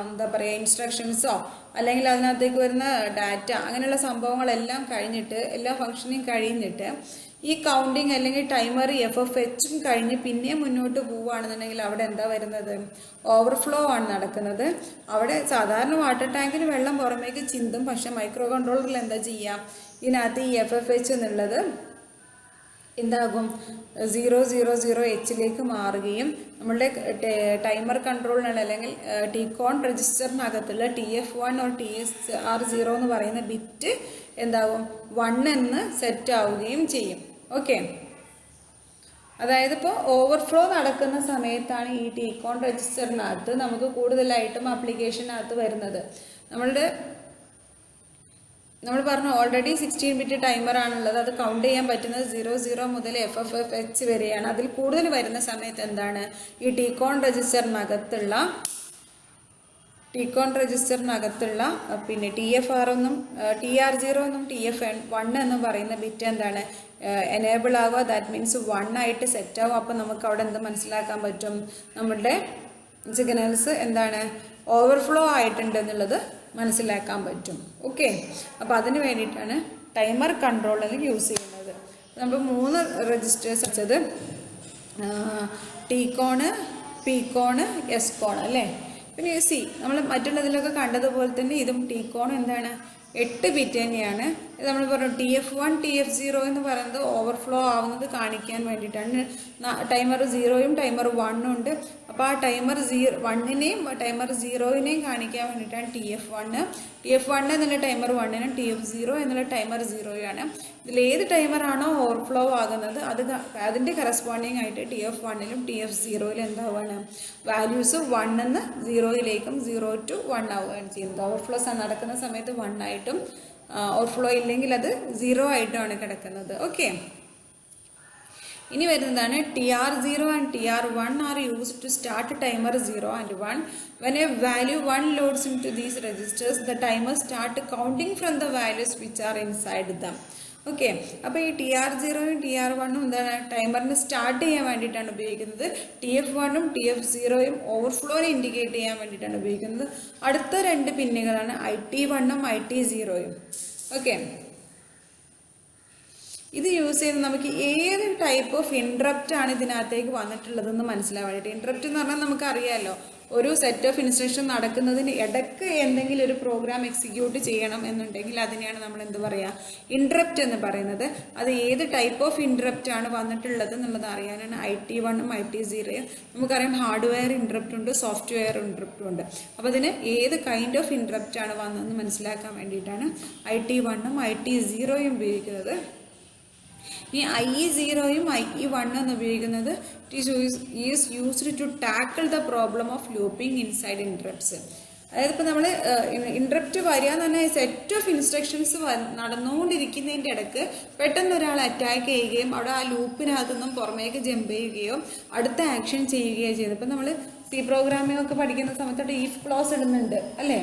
എന്താ പറയുക ഇൻസ്ട്രക്ഷൻസോ അല്ലെങ്കിൽ അതിനകത്തേക്ക് വരുന്ന ഡാറ്റ അങ്ങനെയുള്ള സംഭവങ്ങളെല്ലാം കഴിഞ്ഞിട്ട് എല്ലാ ഫങ്ഷനിങ് കഴിഞ്ഞിട്ട് ഈ കൗണ്ടിങ് അല്ലെങ്കിൽ ടൈമർ FFHും കഴിഞ്ഞ് പിന്നെ മുന്നോട്ട് പോവുകയാണെന്നുണ്ടെങ്കിൽ അവിടെ എന്താ വരുന്നത്? ഓവർഫ്ലോ ആണ് നടക്കുന്നത്. അവിടെ സാധാരണ വാട്ടർ ടാങ്കിൽ വെള്ളം പുറമേക്ക് ചിന്തും. പക്ഷെ മൈക്രോ കൺട്രോളറിൽ എന്താ ചെയ്യുക? ഇതിനകത്ത് ഈ FFH എന്നുള്ളത് എന്താകും? 000Hലേക്ക് മാറുകയും നമ്മളുടെ ടൈമർ കൺട്രോളിനുള്ള അല്ലെങ്കിൽ ടികോൺ രജിസ്റ്ററിനകത്തുള്ള TF1 ഓർ TR0 എന്ന് പറയുന്ന ബിറ്റ് എന്താകും? 1 എന്ന് സെറ്റ് ആവുകയും ചെയ്യും. ഓക്കെ, അതായത് ഇപ്പോൾ ഓവർഫ്ലോ നടക്കുന്ന സമയത്താണ് ഈ ടികോൺ രജിസ്റ്ററിനകത്ത് നമുക്ക് കൂടുതലായിട്ടും ആപ്ലിക്കേഷനകത്ത് വരുന്നത്. നമ്മൾ പറഞ്ഞു ഓൾറെഡി 16 ബിറ്റ് ടൈമർ ആണുള്ളത്. അത് കൗണ്ട് ചെയ്യാൻ പറ്റുന്നത് 00 മുതൽ FFH വരെയാണ്. അതിൽ കൂടുതൽ വരുന്ന സമയത്ത് എന്താണ്? ഈ ടികോൺ രജിസ്റ്ററിനകത്തുള്ള പിന്നെ TFR എന്നും TR0 എന്നും TF1 എന്നും പറയുന്ന ബിറ്റ് എന്താണ്? എനേബിൾ ആവുക. ദാറ്റ് മീൻസ് 1 ആയിട്ട് സെറ്റ് ആവും. അപ്പം നമുക്ക് അവിടെ എന്ത് മനസ്സിലാക്കാൻ പറ്റും? നമ്മുടെ സിഗ്നൽസ് എന്താണ്? ഓവർഫ്ലോ ആയിട്ടുണ്ട് എന്നുള്ളത് മനസ്സിലാക്കാൻ പറ്റും. ഓക്കെ, അപ്പോൾ അതിന് വേണ്ടിയിട്ടാണ് ടൈമർ കൺട്രോളർ യൂസ് ചെയ്യുന്നത്. നമ്മൾ 3 രജിസ്റ്റേഴ്സ് വെച്ചത് ടികോണ്, പികോണ്, എസ്കോൺ അല്ലേ. പിന്നെ നമ്മൾ മറ്റുള്ളതിലൊക്കെ കണ്ടതുപോലെ തന്നെ ഇതും ടികോൺ എന്താണ്? 8 ബിറ്റ് തന്നെയാണ്. ഇത് നമ്മൾ പറഞ്ഞു TF1 TF0 എന്ന് പറയുന്നത് ഓവർഫ്ലോ ആവുന്നത് കാണിക്കാൻ വേണ്ടിയിട്ടാണ്. ടൈമർ 0യും ടൈമർ 1ഉം ഉണ്ട്. അപ്പോൾ ആ ടൈമർ 1നെയും ടൈമർ 0നെയും കാണിക്കാൻ വേണ്ടിയിട്ടാണ് TF1 എന്നുള്ള ടൈമർ 1നും TF0 എന്നുള്ള ടൈമർ 0യാണ്. ഇതിലേത് ടൈമറാണോ ഓവർഫ്ലോ ആകുന്നത് അതിൻ്റെ കറസ്പോണ്ടിങ് ആയിട്ട് TF1ലും TF0യിലും എന്താവുകയാണ്? വാല്യൂസ് 1 എന്ന് 0യിലേക്കും 0 to 1 ആവുകയാണ് ചെയ്യുന്നത്. ഓവർഫ്ലോ നടക്കുന്ന സമയത്ത് 1 ആയിട്ടും ഓവർഫ്ലോ ഇല്ലെങ്കിൽ അത് 0 ആയിട്ടുമാണ് കിടക്കുന്നത്. ഓക്കെ, ഇനി വരുന്നതാണ് TR0 and TR1 are used to start timer 0 and 1. When a value 1 loads into these registers, the timer start counting from the values which are inside them. Okay, അപ്പോൾ ഈ TR0യും TR1ഉം എന്താണ്? ടൈമറിന് സ്റ്റാർട്ട് ചെയ്യാൻ വേണ്ടിയിട്ടാണ് ഉപയോഗിക്കുന്നത്. TF1ഉം TF0യും ഓവർഫ്ലോനെ ഇൻഡിക്കേറ്റ് ചെയ്യാൻ വേണ്ടിയിട്ടാണ് ഉപയോഗിക്കുന്നത്. അടുത്ത 2 പിന്നുകളാണ് IT1ഉം IT0യും. ഓക്കെ, ഇത് യൂസ് ചെയ്ത് നമുക്ക് ഏത് ടൈപ്പ് ഓഫ് ഇൻട്രപ്റ്റ് ആണ് ഇതിനകത്തേക്ക് വന്നിട്ടുള്ളതെന്ന് മനസ്സിലാവാൻ വേണ്ടിയിട്ട്. ഇൻട്രപ്റ്റ് എന്ന് പറഞ്ഞാൽ നമുക്കറിയാമല്ലോ, ഒരു സെറ്റ് ഓഫ് ഇൻസ്ട്രക്ഷൻ നടക്കുന്നതിന് ഇടയ്ക്ക് എന്തെങ്കിലും ഒരു പ്രോഗ്രാം എക്സിക്യൂട്ട് ചെയ്യണം എന്നുണ്ടെങ്കിൽ അതിനെയാണ് നമ്മൾ എന്ത് പറയുക? ഇൻട്രപ്റ്റ് എന്ന് പറയുന്നത്. അത് ഏത് ടൈപ്പ് ഓഫ് ഇൻട്രപ്റ്റ് ആണ് വന്നിട്ടുള്ളത് എന്നുള്ളത് അറിയാനാണ് IT1ഉം IT0യും. നമുക്കറിയാം ഹാർഡ്വെയർ ഇൻട്രപ്റ്റ് ഉണ്ട്, സോഫ്റ്റ്വെയർ ഇൻട്രപ്റ്റും ഉണ്ട്. അപ്പോൾ അതിന് ഏത് കൈൻഡ് ഓഫ് ഇൻട്രപ്റ്റ് ആണ് വന്നതെന്ന് മനസ്സിലാക്കാൻ വേണ്ടിയിട്ടാണ് IT1ഉം IT0യും ഉപയോഗിക്കുന്നത്. ഈ IE0യും IE1 എന്ന് ഉപയോഗിക്കുന്നത് is used to tackle the problem of looping inside interrupts. അതായത് ഇപ്പോൾ നമ്മൾ ഇൻട്രപ്റ്റ് വരിക എന്ന് പറഞ്ഞാൽ സെറ്റ് ഓഫ് ഇൻസ്ട്രക്ഷൻസ് നടന്നുകൊണ്ടിരിക്കുന്നതിൻ്റെ ഇടയ്ക്ക് പെട്ടെന്ന് ഒരാൾ അറ്റാക്ക് ചെയ്യുകയും അവിടെ ആ ലൂപ്പിനകത്തു നിന്നും പുറമേക്ക് ജമ്പ് ചെയ്യുകയോ അടുത്ത ആക്ഷൻ ചെയ്യുകയോ ചെയ്യുന്നത്. ഇപ്പം നമ്മൾ C പ്രോഗ്രാമിംഗ് ഒക്കെ പഠിക്കുന്ന സമയത്ത് ഇഫ് ക്ലോസ് ഇടുന്നുണ്ട് അല്ലേ.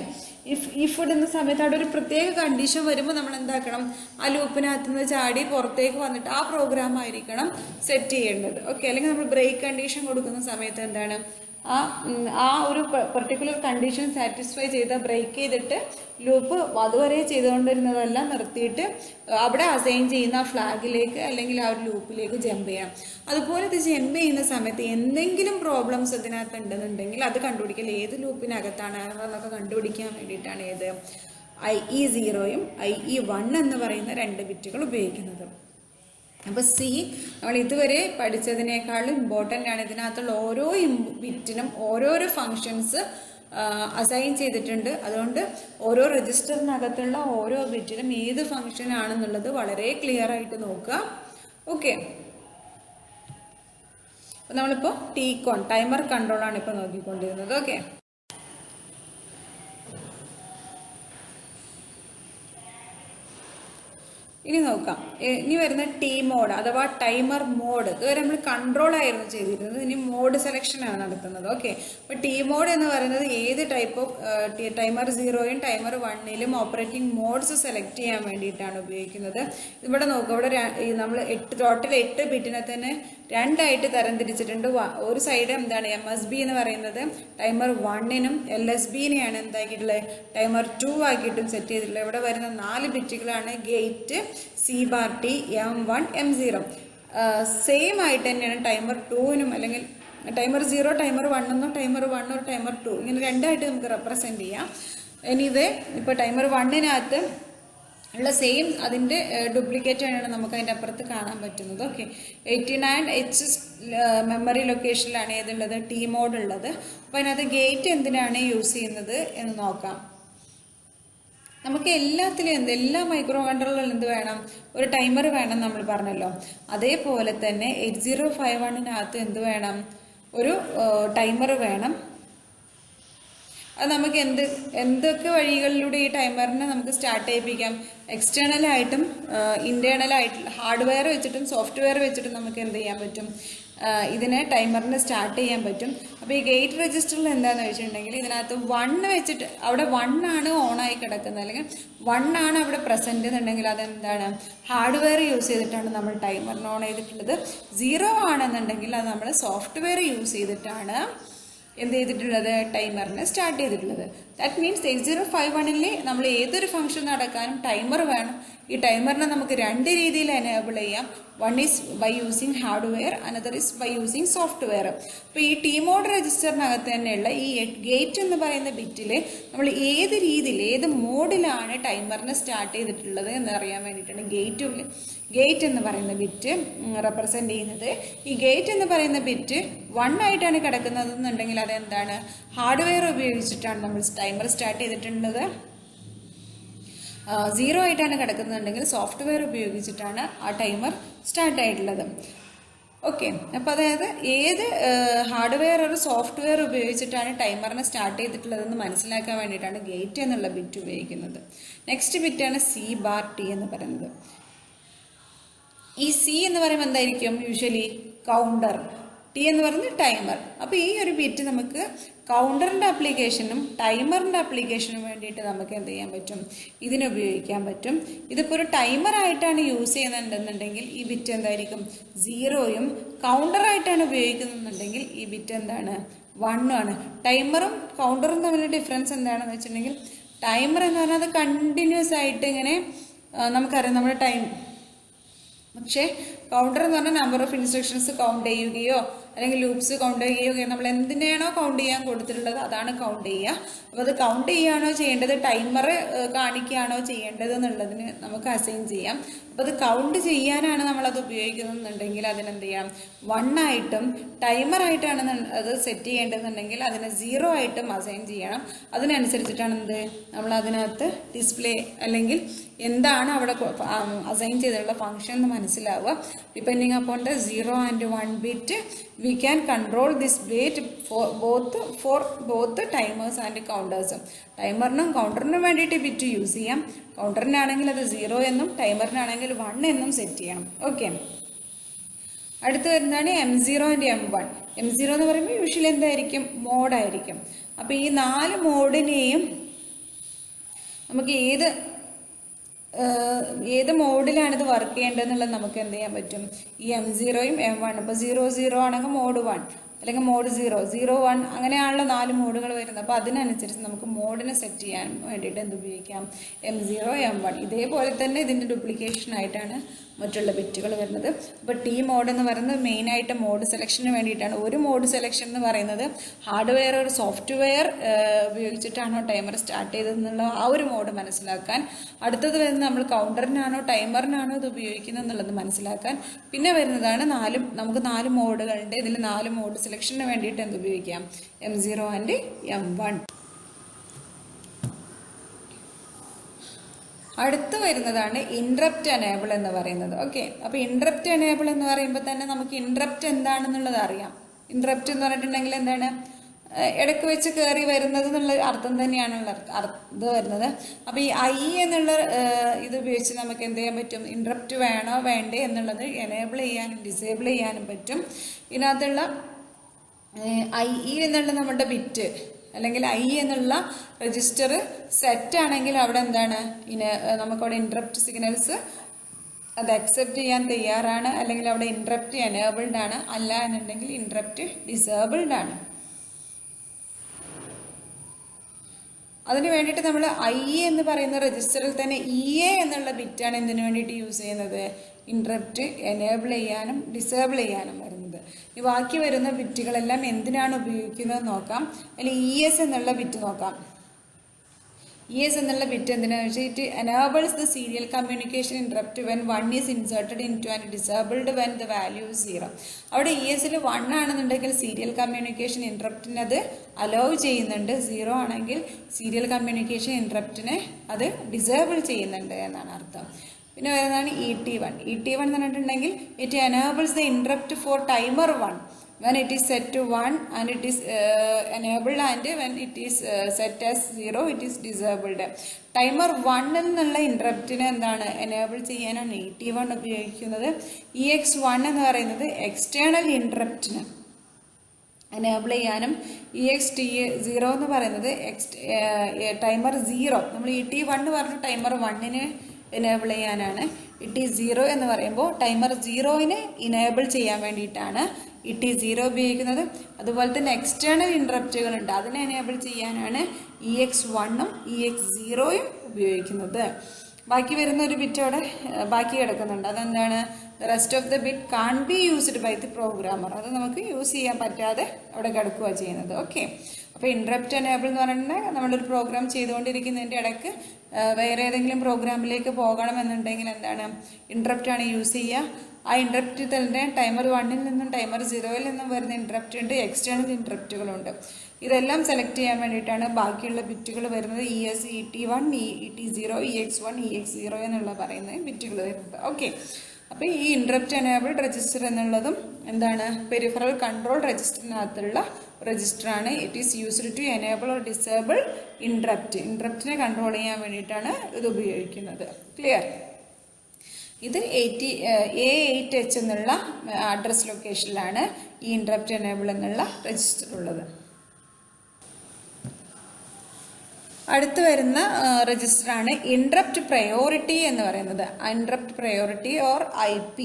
ഇഫ് ഇടുന്ന സമയത്ത് അവിടെ ഒരു പ്രത്യേക കണ്ടീഷൻ വരുമ്പോൾ നമ്മൾ എന്താക്കണം? ആ ലൂപ്പിനകത്ത് നിന്ന് ചാടി പുറത്തേക്ക് വന്നിട്ട് ആ പ്രോഗ്രാം ആയിരിക്കണം സെറ്റ് ചെയ്യേണ്ടത്. ഓക്കെ, അല്ലെങ്കിൽ നമ്മൾ ബ്രേക്ക് കണ്ടീഷൻ കൊടുക്കുന്ന സമയത്ത് എന്താണ്? ആ ഒരു പെർട്ടിക്കുലർ കണ്ടീഷൻ സാറ്റിസ്ഫൈ ചെയ്ത് ബ്രേക്ക് ചെയ്തിട്ട് ലൂപ്പ് അതുവരെ ചെയ്തുകൊണ്ടിരുന്നതെല്ലാം നിർത്തിയിട്ട് അവിടെ അസൈൻ ചെയ്യുന്ന ആ ഫ്ലാഗിലേക്ക് അല്ലെങ്കിൽ ആ ഒരു ലൂപ്പിലേക്ക് ജമ്പ് ചെയ്യാം. അതുപോലെ ഇത് ജമ്പ് ചെയ്യുന്ന സമയത്ത് എന്തെങ്കിലും പ്രോബ്ലംസ് ഇതിനകത്ത് ഉണ്ടെന്നുണ്ടെങ്കിൽ അത് കണ്ടുപിടിക്കൽ ഏത് ലൂപ്പിനകത്താണ് എന്നൊക്കെ കണ്ടുപിടിക്കാൻ വേണ്ടിയിട്ടാണ് ഏത് IE0യും IE1 എന്ന് പറയുന്ന 2 ബിറ്റുകൾ ഉപയോഗിക്കുന്നത്. അപ്പോൾ നമ്മൾ ഇതുവരെ പഠിച്ചതിനേക്കാളും ഇമ്പോർട്ടൻ്റ് ആണ്. ഇതിനകത്തുള്ള ഓരോ ബിറ്റിനും ഓരോരോ ഫങ്ഷൻസ് അസൈൻ ചെയ്തിട്ടുണ്ട്. അതുകൊണ്ട് ഓരോ രജിസ്റ്ററിനകത്തുള്ള ഓരോ ബിറ്റിനും ഏത് ഫങ്ഷൻ ആണെന്നുള്ളത് വളരെ ക്ലിയർ ആയിട്ട് നോക്കുക. ഓക്കെ, അപ്പോൾ നമ്മളിപ്പോൾ ടികോൺ ടൈമർ കൺട്രോളാണ് ഇപ്പോൾ നോക്കിക്കൊണ്ടിരുന്നത്. ഓക്കെ, ഇനി നോക്കാം. ഇനി വരുന്ന ടി മോഡ് അഥവാ ടൈമർ മോഡ്. ഇതുവരെ നമ്മൾ കൺട്രോൾ ആയിരുന്നു ചെയ്തിരുന്നത്, ഇനി മോഡ് സെലക്ഷൻ ആണ് നടത്തുന്നത്. ഓക്കെ, അപ്പോൾ ടി മോഡ് എന്ന് പറയുന്നത് ഏത് ടൈപ്പ് ഓഫ് ടൈമർ 0യും ടൈമർ 1ലും ഓപ്പറേറ്റിംഗ് മോഡ്സ് സെലക്ട് ചെയ്യാൻ വേണ്ടിയിട്ടാണ് ഉപയോഗിക്കുന്നത്. ഇവിടെ നോക്കുക, ഇവിടെ നമ്മൾ ടോട്ടൽ 8 ബിറ്റിനെ തന്നെ രണ്ടായിട്ട് തരംതിരിച്ചിട്ടുണ്ട്. ഒരു സൈഡ് എന്താണ് MSB എന്ന് പറയുന്നത് ടൈമർ 1നും LSBനെയാണ് എന്താക്കിയിട്ടുള്ളത് ടൈമർ 2 ആക്കിയിട്ടും സെറ്റ് ചെയ്തിട്ടുള്ളത്. ഇവിടെ വരുന്ന 4 ബിറ്റുകളാണ് gate, C⁻T, M1, M0. Same ആയിട്ട് തന്നെയാണ് ടൈമർ 2നും അല്ലെങ്കിൽ ടൈമർ 0 ടൈമർ 1 എന്നോ ടൈമർ 1 ഒരു ടൈമർ 2 ഇങ്ങനെ രണ്ടായിട്ട് നമുക്ക് റെപ്രസെൻറ്റ് ചെയ്യാം. എനിവേ ഇപ്പോൾ ടൈമർ 1നകത്ത് ഉള്ള സെയിം അതിൻ്റെ ഡ്യൂപ്ലിക്കേറ്റ് ആണ് നമുക്ക് അതിൻ്റെ അപ്പുറത്ത് കാണാൻ പറ്റുന്നത്. ഓക്കെ, 89H മെമ്മറി ലൊക്കേഷനിലാണ് ഏതുള്ളത് T മോഡ് ഉള്ളത്. അപ്പോൾ അതിനകത്ത് ഗേറ്റ് എന്തിനാണ് യൂസ് ചെയ്യുന്നത് എന്ന് നോക്കാം. നമുക്ക് എല്ലാത്തിലും എല്ലാ മൈക്രോ കൺട്രോളറിലും എന്ത് വേണം ഒരു ടൈമർ വേണം നമ്മൾ പറഞ്ഞല്ലോ. അതേപോലെ തന്നെ 8051നകത്ത് എന്ത് വേണം ഒരു ടൈമർ വേണം. അത് നമുക്ക് എന്തൊക്കെ വഴികളിലൂടെ ഈ ടൈമറിനെ നമുക്ക് സ്റ്റാർട്ട് ചെയ്യിപ്പിക്കാം. എക്സ്റ്റേണലായിട്ടും ഇൻറ്റേർണലായിട്ടും ഹാർഡ്വെയർ വെച്ചിട്ടും സോഫ്റ്റ്വെയർ വെച്ചിട്ടും നമുക്ക് എന്ത് ചെയ്യാൻ പറ്റും ഇതിനെ ടൈമറിനെ സ്റ്റാർട്ട് ചെയ്യാൻ പറ്റും. അപ്പോൾ ഈ ഗേറ്റ് രജിസ്റ്ററിൽ എന്താണെന്ന് വെച്ചിട്ടുണ്ടെങ്കിൽ ഇതിനകത്ത് 1 വെച്ചിട്ട് അവിടെ 1 ആണ് ഓണായി കിടക്കുന്നത് അല്ലെങ്കിൽ 1 ആണ് അവിടെ പ്രസൻറ്റ് എന്നുണ്ടെങ്കിൽ അതെന്താണ് ഹാർഡ്വെയർ യൂസ് ചെയ്തിട്ടാണ് നമ്മൾ ടൈമറിന് ഓൺ ചെയ്തിട്ടുള്ളത്. 0 ആണെന്നുണ്ടെങ്കിൽ അത് നമ്മൾ സോഫ്റ്റ്വെയർ യൂസ് ചെയ്തിട്ടാണ് എന്ത് ചെയ്തിട്ടുള്ളത് ടൈമറിനെ സ്റ്റാർട്ട് ചെയ്തിട്ടുള്ളത്. ദാറ്റ് മീൻസ് 8051ൽ നമ്മൾ ഏതൊരു ഫംഗ്ഷൻ നടക്കാനും ടൈമർ വേണം. ഈ ടൈമറിനെ നമുക്ക് 2 രീതിയിൽ എനേബിൾ ചെയ്യാം. One is by using hardware, another is by using software. അപ്പോൾ ഈ T മോഡ് രജിസ്റ്ററിനകത്ത് തന്നെയുള്ള ഈ ഗേറ്റ് എന്ന് പറയുന്ന ബിറ്റിൽ നമ്മൾ ഏത് രീതിയിൽ ഏത് മോഡിലാണ് ടൈമറിനെ സ്റ്റാർട്ട് ചെയ്തിട്ടുള്ളത് എന്നറിയാൻ വേണ്ടിയിട്ടാണ് ഗേറ്റ് എന്ന് പറയുന്ന ബിറ്റ് റെപ്രസെൻ്റ് ചെയ്യുന്നത്. ഈ ഗേറ്റ് എന്ന് പറയുന്ന ബിറ്റ് 1 ആയിട്ടാണ് കിടക്കുന്നത് എന്നുണ്ടെങ്കിൽ അതെന്താണ് ഹാർഡ്വെയർ ഉപയോഗിച്ചിട്ടാണ് നമ്മൾ ടൈമർ സ്റ്റാർട്ട് ചെയ്തിട്ടുള്ളത്. 0 ആയിട്ടാണ് കിടക്കുന്നുണ്ടെങ്കിൽ സോഫ്റ്റ്വെയർ ഉപയോഗിച്ചിട്ടാണ് ആ ടൈമർ സ്റ്റാർട്ട് ആയിട്ടുള്ളത്. ഓക്കെ, അപ്പോൾ അതായത് ഏത് ഹാർഡ്വെയർ ഒരു സോഫ്റ്റ്വെയർ ഉപയോഗിച്ചിട്ടാണ് ടൈമറിനെ സ്റ്റാർട്ട് ചെയ്തിട്ടുള്ളതെന്ന് മനസ്സിലാക്കാൻ വേണ്ടിയിട്ടാണ് ഗേറ്റ് എന്നുള്ള ബിറ്റ് ഉപയോഗിക്കുന്നത്. നെക്സ്റ്റ് ബിറ്റാണ് C⁻T എന്ന് പറയുന്നത്. ഈ C എന്ന് പറയുമ്പോൾ എന്തായിരിക്കും യൂഷ്വലി കൗണ്ടർ, T എന്ന് പറയുന്നത് ടൈമർ. അപ്പോൾ ഈ ഒരു ബിറ്റ് നമുക്ക് കൗണ്ടറിൻ്റെ ആപ്ലിക്കേഷനും ടൈമറിൻ്റെ ആപ്ലിക്കേഷനും വേണ്ടിയിട്ട് നമുക്ക് എന്ത് ചെയ്യാൻ പറ്റും ഇതിനുപയോഗിക്കാൻ പറ്റും. ഇതിപ്പോൾ ഒരു ടൈമറായിട്ടാണ് യൂസ് ചെയ്യുന്നുണ്ടെന്നുണ്ടെങ്കിൽ ഈ ബിറ്റ് എന്തായിരിക്കും 0യും, കൗണ്ടറായിട്ടാണ് ഉപയോഗിക്കുന്നുണ്ടെന്നുണ്ടെങ്കിൽ ഈ ബിറ്റ് എന്താണ് 1 ആണ്. ടൈമറും കൗണ്ടറും തമ്മിലുള്ള ഡിഫറൻസ് എന്താണെന്ന് വെച്ചിട്ടുണ്ടെങ്കിൽ ടൈമർ എന്ന് പറഞ്ഞാൽ അത് കണ്ടിന്യൂസ് ആയിട്ട് ഇങ്ങനെ നമുക്കറിയാം നമ്മുടെ ടൈം. പക്ഷേ കൗണ്ടർ എന്ന് പറഞ്ഞാൽ നമ്പർ ഓഫ് ഇൻസ്ട്രക്ഷൻസ് കൗണ്ട് ചെയ്യുകയോ അല്ലെങ്കിൽ ലൂപ്സ് കൗണ്ട് ചെയ്യുകയോ നമ്മൾ എന്തിനാണോ കൗണ്ട് ചെയ്യാൻ കൊടുത്തിട്ടുള്ളത് അതാണ് കൗണ്ട് ചെയ്യുക. അപ്പോൾ അത് കൗണ്ട് ചെയ്യുകയാണോ ചെയ്യേണ്ടത് ടൈമർ കാണിക്കുകയാണോ ചെയ്യേണ്ടത് എന്നുള്ളതിന് നമുക്ക് അസൈൻ ചെയ്യാം. അപ്പോൾ അത് കൗണ്ട് ചെയ്യാനാണ് നമ്മളത് ഉപയോഗിക്കുന്നുണ്ടെങ്കിൽ അതിനെന്ത് ചെയ്യാം 1 ആയിട്ടും ടൈമറായിട്ടാണ് അത് സെറ്റ് ചെയ്യേണ്ടതെന്നുണ്ടെങ്കിൽ അതിനെ 0 ആയിട്ടും അസൈൻ ചെയ്യണം. അതിനനുസരിച്ചിട്ടാണ് എന്ത് നമ്മൾ അതിനകത്ത് ഡിസ്പ്ലേ അല്ലെങ്കിൽ എന്താണ് അവിടെ അസൈൻ ചെയ്തിട്ടുള്ള ഫംഗ്ഷൻ എന്ന് മനസ്സിലാവുക. Depending upon the 0 and 1 bit we can control this bit for both timers and counters. ടൈമറിനും കൗണ്ടറിനും വേണ്ടിയിട്ട് ബിറ്റ് യൂസ് ചെയ്യാം. കൗണ്ടറിനാണെങ്കിൽ അത് 0 എന്നും ടൈമറിനാണെങ്കിൽ 1 എന്നും സെറ്റ് ചെയ്യണം. ഓക്കെ, അടുത്ത് വരുന്നതാണ് M0 and M1. M0 എന്ന് പറയുമ്പോൾ യൂഷ്വലി എന്തായിരിക്കും മോഡായിരിക്കും. അപ്പോൾ ഈ 4 മോഡിനെയും നമുക്ക് ഏത് മോഡിലാണ് ഇത് വർക്ക് ചെയ്യേണ്ടതെന്നുള്ളത് നമുക്ക് എന്ത് ചെയ്യാൻ പറ്റും ഈ M0യും M1. ഇപ്പോൾ 00 ആണെങ്കിൽ മോഡ് 1 അല്ലെങ്കിൽ മോഡ് 001 അങ്ങനെയാണല്ലോ 4 മോഡുകൾ വരുന്നത്. അപ്പോൾ അതിനനുസരിച്ച് നമുക്ക് മോഡിനെ സെറ്റ് ചെയ്യാൻ വേണ്ടിയിട്ട് എന്ത് ഉപയോഗിക്കാം M0 M1. ഇതേപോലെ തന്നെ ഇതിൻ്റെ ഡ്യൂപ്ലിക്കേഷൻ ആയിട്ടാണ് മറ്റുള്ള ബിറ്റുകൾ വരുന്നത്. അപ്പോൾ T മോഡ് എന്ന് പറയുന്നത് മെയിനായിട്ട് മോഡ് സെലക്ഷന് വേണ്ടിയിട്ടാണ്. ഒരു മോഡ് സെലക്ഷൻ എന്ന് പറയുന്നത് ഹാർഡ്വെയർ ഒരു സോഫ്റ്റ്വെയർ ഉപയോഗിച്ചിട്ടാണോ ടൈമർ സ്റ്റാർട്ട് ചെയ്തതെന്നുള്ള ആ ഒരു മോഡ് മനസ്സിലാക്കാൻ. അടുത്തത് വരുന്നത് നമ്മൾ കൗണ്ടറിനാണോ ടൈമറിനാണോ ഇത് ഉപയോഗിക്കുന്നത് എന്നുള്ളത് മനസ്സിലാക്കാൻ. പിന്നെ വരുന്നതാണ് നമുക്ക് 4 മോഡുകളുണ്ട്. ഇതിൽ 4 മോഡ് സെലക്ഷന് വേണ്ടിയിട്ട് എന്ത് ഉപയോഗിക്കാം M0 and M1. അടുത്ത് വരുന്നതാണ് ഇൻട്രപ്റ്റ് എനേബിൾ എന്ന് പറയുന്നത്. ഓക്കെ, അപ്പോൾ ഇൻട്രപ്റ്റ് എനേബിൾ എന്ന് പറയുമ്പോൾ തന്നെ നമുക്ക് ഇൻട്രപ്റ്റ് എന്താണെന്നുള്ളത് അറിയാം. ഇൻട്രപ്റ്റ് എന്ന് പറഞ്ഞിട്ടുണ്ടെങ്കിൽ എന്താണ് ഇടയ്ക്ക് വെച്ച് കയറി വരുന്നത് എന്നുള്ള അർത്ഥം തന്നെയാണുള്ള ഇത് വരുന്നത്. അപ്പോൾ ഈ I എന്നുള്ള ഇത് ഉപയോഗിച്ച് നമുക്ക് എന്ത് ചെയ്യാൻ പറ്റും ഇൻട്രപ്റ്റ് വേണോ വേണ്ടേ എന്നുള്ളത് എനേബിൾ ചെയ്യാനും ഡിസേബിൾ ചെയ്യാനും പറ്റും. ഇതിനകത്തുള്ള IE എന്നുള്ള നമ്മുടെ ബിറ്റ് അല്ലെങ്കിൽ I എന്നുള്ള രജിസ്റ്റർ സെറ്റ് ആണെങ്കിൽ അവിടെ എന്താണ് നമുക്കവിടെ ഇൻട്രപ്റ്റ് സിഗ്നൽസ് അത് അക്സെപ്റ്റ് ചെയ്യാൻ തയ്യാറാണ്, അല്ലെങ്കിൽ അവിടെ ഇൻട്രപ്റ്റ് എനേബിൾഡ് ആണ്, അല്ല എന്നുണ്ടെങ്കിൽ ഇൻട്രപ്റ്റ് ഡിസേബിൾഡ് ആണ്. അതിന് വേണ്ടിയിട്ട് നമ്മൾ ഐ എന്ന് പറയുന്ന രജിസ്റ്ററിൽ തന്നെ EA എന്നുള്ള ബിറ്റാണ് എന്തിനു വേണ്ടിയിട്ട് യൂസ് ചെയ്യുന്നത്? ഇൻട്രപ്റ്റ് എനേബിൾ ചെയ്യാനും ഡിസേബിൾ ചെയ്യാനും വരുന്നത്. ഈ ബാക്കി വരുന്ന ബിറ്റുകളെല്ലാം എന്തിനാണ് ഉപയോഗിക്കുന്നത് നോക്കാം. അതിൽ ES എന്നുള്ള ബിറ്റ് നോക്കാം. ES എന്നുള്ള ബിറ്റ് എന്തിനാണെന്ന് വെച്ചാൽ it enables the serial communication interrupt when 1 is inserted in two and disabled when the value is 0. അവിടെ ESൽ 1 ആണെന്നുണ്ടെങ്കിൽ സീരിയൽ കമ്മ്യൂണിക്കേഷൻ ഇൻട്രപ്റ്റിന് അത് അലോ ചെയ്യുന്നുണ്ട്, 0 ആണെങ്കിൽ സീരിയൽ കമ്മ്യൂണിക്കേഷൻ ഇൻട്രപ്റ്റിനെ അത് ഡിസേബിൾ ചെയ്യുന്നുണ്ട് എന്നാണ് അർത്ഥം. പിന്നെ വരുന്നതാണ് ET1. ET1 എന്ന് പറഞ്ഞിട്ടുണ്ടെങ്കിൽ it enables the interrupt for timer 1 when it is set to 1 and it is enabled, and when it is set as 0 it is disabled. Timer 1 എന്നുള്ള ഇൻട്രപ്റ്റിനെ എന്താണ് എനേബിൾ ചെയ്യാനാണ് ET1 ഉപയോഗിക്കുന്നത്. EX1 എന്ന് പറയുന്നത് എക്സ്റ്റേണൽ ഇൻട്രപ്റ്റിന് എനേബിൾ ചെയ്യാനും, EXT0 എന്ന് പറയുന്നത് timer 0, നമ്മൾ ET1 എന്ന് പറഞ്ഞ ടൈമർ 1ന് എനേബിൾ ചെയ്യാനാണ്. ET0 എന്ന് പറയുമ്പോൾ ടൈമർ 0നെ ഇനേബിൾ ചെയ്യാൻ വേണ്ടിയിട്ടാണ് ET0 ഉപയോഗിക്കുന്നത്. അതുപോലെ തന്നെ എക്സ്റ്റേണൽ ഇൻട്രപ്റ്റുകളുണ്ട്, അതിനെ എനേബിൾ ചെയ്യാനാണ് EX1ഉം EX0യും ഉപയോഗിക്കുന്നത്. ബാക്കി വരുന്ന ഒരു ബിറ്റ് അവിടെ ബാക്കി കിടക്കുന്നുണ്ട്. അതെന്താണ്? The rest of the bit can be used by the programmer. അത് നമുക്ക് യൂസ് ചെയ്യാൻ പറ്റാതെ അവിടെ കിടക്കുക ചെയ്യുന്നത്. ഓക്കെ, അപ്പോൾ ഇൻട്രപ്റ്റ് എനേബിൾ എന്ന് പറഞ്ഞിട്ടുണ്ടെങ്കിൽ നമ്മളൊരു പ്രോഗ്രാം ചെയ്തുകൊണ്ടിരിക്കുന്നതിൻ്റെ ഇടയ്ക്ക് വേറെ ഏതെങ്കിലും പ്രോഗ്രാമിലേക്ക് പോകണമെന്നുണ്ടെങ്കിൽ എന്താണ് ഇൻട്രപ്റ്റാണ് യൂസ് ചെയ്യുക. ആ ഇൻട്രപ്റ്റ് തന്നെ ടൈമർ 1ൽ നിന്നും ടൈമർ 0ൽ നിന്നും വരുന്ന ഇൻട്രപ്റ്റ് ഉണ്ട്, എക്സ്റ്റേണൽ ഇൻട്രപ്റ്റുകളുണ്ട്. ഇതെല്ലാം സെലക്ട് ചെയ്യാൻ വേണ്ടിയിട്ടാണ് ബാക്കിയുള്ള ബിറ്റുകൾ വരുന്നത്. ES, ET1, ET0, EX1, EX0 എന്നുള്ള പറയുന്ന ബിറ്റുകൾ വരുന്നത്. ഓക്കെ, അപ്പോൾ ഈ ഇൻട്രപ്റ്റ് എനേബിൾഡ് രജിസ്റ്റർ എന്നുള്ളതും എന്താണ് പെരിഫറൽ കൺട്രോൾ രജിസ്റ്ററിനകത്തുള്ള രജിസ്റ്ററാണ്. It is used to enable or disable ഇൻട്രപ്റ്റിനെ കൺട്രോൾ ചെയ്യാൻ വേണ്ടിയിട്ടാണ് ഇത് ഉപയോഗിക്കുന്നത്. ക്ലിയർ? ഇത് A8H എന്നുള്ള അഡ്രസ് ലൊക്കേഷനിലാണ് ഈ ഇൻട്രപ്റ്റ് എനേബിൾ എന്നുള്ള രജിസ്റ്റർ ഉള്ളത്. അടുത്ത് വരുന്ന രജിസ്റ്ററാണ് ഇൻട്രപ്റ്റ് പ്രയോറിറ്റി എന്ന് പറയുന്നത്. Interrupt priority or IP.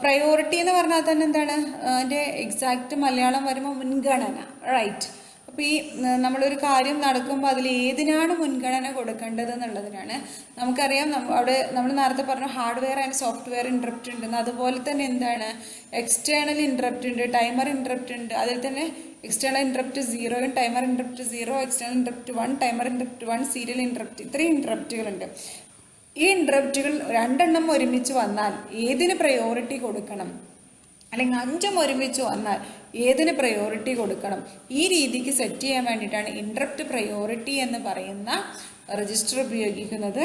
Priority എന്ന് പറഞ്ഞാൽ തന്നെ എന്താണ് അതിൻ്റെ എക്സാക്റ്റ് മലയാളം വരുമ്പോൾ മുൻഗണന, റൈറ്റ്. അപ്പോൾ ഈ നമ്മളൊരു കാര്യം നടക്കുമ്പോൾ അതിൽ ഏതിനാണ് മുൻഗണന കൊടുക്കേണ്ടത് എന്നുള്ളതിനാണ്. നമുക്കറിയാം അവിടെ നമ്മൾ നേരത്തെ പറഞ്ഞു ഹാർഡ്വെയർ ആൻഡ് സോഫ്റ്റ്വെയർ ഇൻട്രപ്റ്റ് ഉണ്ടെന്ന്. അതുപോലെ തന്നെ എന്താണ് എക്സ്റ്റേണൽ ഇൻട്രപ്റ്റ് ഉണ്ട്, ടൈമർ ഇൻട്രപ്റ്റ് ഉണ്ട്. അതിൽ തന്നെ external interrupt 0, timer interrupt 0, external interrupt 1, timer interrupt 1, serial interrupt, ഇത്രയും ഇൻട്രപ്റ്റുകളുണ്ട്. ഈ ഇൻട്രപ്റ്റുകൾ 2 ഒരുമിച്ച് വന്നാൽ ഏതിന് പ്രയോറിറ്റി കൊടുക്കണം, അല്ലെങ്കിൽ 5 ഒരുമിച്ച് വന്നാൽ ഏതിന് പ്രയോറിറ്റി കൊടുക്കണം, ഈ രീതിക്ക് സെറ്റ് ചെയ്യാൻ വേണ്ടിയിട്ടാണ് ഇൻട്രപ്റ്റ് പ്രയോറിറ്റി എന്ന് പറയുന്ന രജിസ്റ്റർ ഉപയോഗിക്കുന്നത്.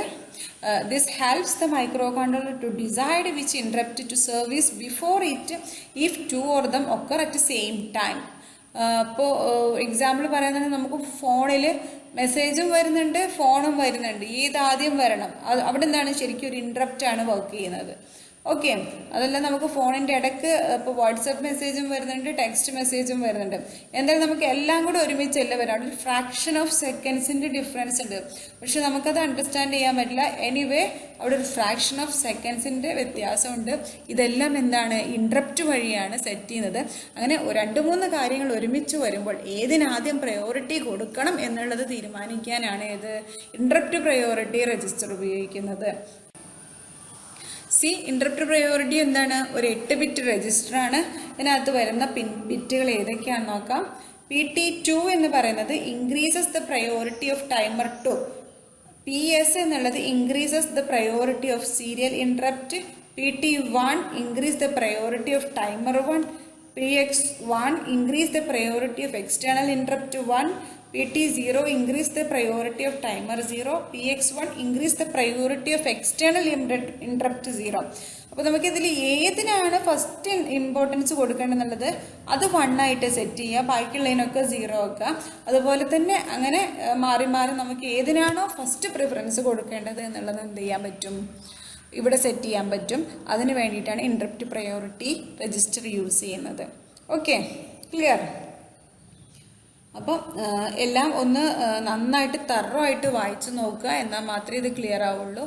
This helps the micro controller to decide which interrupt to service before it if 2 or them occur at same time. അപ്പോൾ എക്സാമ്പിൾ പറയുന്നത് നമുക്ക് ഫോണിൽ മെസ്സേജും വരുന്നുണ്ട്, ഫോണും വരുന്നുണ്ട്. ഏതാദ്യം വരണം? അവിടെ എന്താണ് ശരിക്കും ഒരു ഇൻട്രപ്റ്റാണ് വർക്ക് ചെയ്യുന്നത്. ഓക്കെ, അതല്ല നമുക്ക് ഫോണിൻ്റെ ഇടയ്ക്ക് ഇപ്പോൾ വാട്സപ്പ് മെസ്സേജും വരുന്നുണ്ട്, ടെക്സ്റ്റ് മെസ്സേജും വരുന്നുണ്ട്. എന്തായാലും നമുക്ക് എല്ലാം കൂടെ ഒരുമിച്ചല്ല വരാം. അവിടെ ഒരു ഫ്രാക്ഷൻ ഓഫ് സെക്കൻഡ്സിൻ്റെ ഡിഫറൻസ് ഉണ്ട്. പക്ഷെ നമുക്കത് അണ്ടർസ്റ്റാൻഡ് ചെയ്യാൻ പറ്റില്ല. എനിവേ അവിടെ ഒരു ഫ്രാക്ഷൻ ഓഫ് സെക്കൻഡ്സിൻ്റെ വ്യത്യാസമുണ്ട്. ഇതെല്ലാം എന്താണ് ഇൻട്രപ്റ്റ് വഴിയാണ് സെറ്റ് ചെയ്യുന്നത്. അങ്ങനെ 2-3 കാര്യങ്ങൾ ഒരുമിച്ച് വരുമ്പോൾ ഏതിനാദ്യം പ്രയോറിറ്റി കൊടുക്കണം എന്നുള്ളത് തീരുമാനിക്കാനാണ് ഇത് ഇൻട്രപ്റ്റ് പ്രയോറിറ്റി രജിസ്റ്റർ ഉപയോഗിക്കുന്നത്. ഇൻട്രപ്റ്റ് പ്രയോറിറ്റി എന്താണ്? ഒരു 8 ബിറ്റ് രജിസ്റ്ററാണ്. ഇതിനകത്ത് വരുന്ന ബിറ്റുകൾ ഏതൊക്കെയാണെന്ന് നോക്കാം. PT2 എന്ന് പറയുന്നത് increases the priority of timer 2. PS എന്നുള്ളത് increases the priority of serial interrupt. PT1 increase the priority of timer 1. PX1 increase the priority of external interrupt 1. PT0 increase the priority of timer 0. PX1 increase the priority of external interrupt 0. അപ്പോൾ നമുക്ക് ഇതിൽ ഏതിനാണ് first importance കൊടുക്കേണ്ടതെന്നുള്ളത് അത് 1 ആയിട്ട് set ചെയ്യുക, ബാക്കിയുള്ളതിനൊക്കെ 0 ആക്കുക. അതുപോലെ തന്നെ അങ്ങനെ മാറി മാറി നമുക്ക് ഏതിനാണോ ഫസ്റ്റ് പ്രിഫറൻസ് കൊടുക്കേണ്ടത് എന്നുള്ളത് എന്ത് ചെയ്യാൻ പറ്റും, ഇവിടെ സെറ്റ് ചെയ്യാൻ പറ്റും. അതിന് വേണ്ടിയിട്ടാണ് ഇൻട്രപ്റ്റ് പ്രയോറിറ്റി രജിസ്റ്റർ യൂസ് ചെയ്യുന്നത്. Okay, clear? അപ്പം എല്ലാം ഒന്ന് നന്നായിട്ട് തറവായിട്ട് വായിച്ചു നോക്കുക, എന്നാൽ മാത്രമേ ഇത് ക്ലിയർ ആവുള്ളൂ.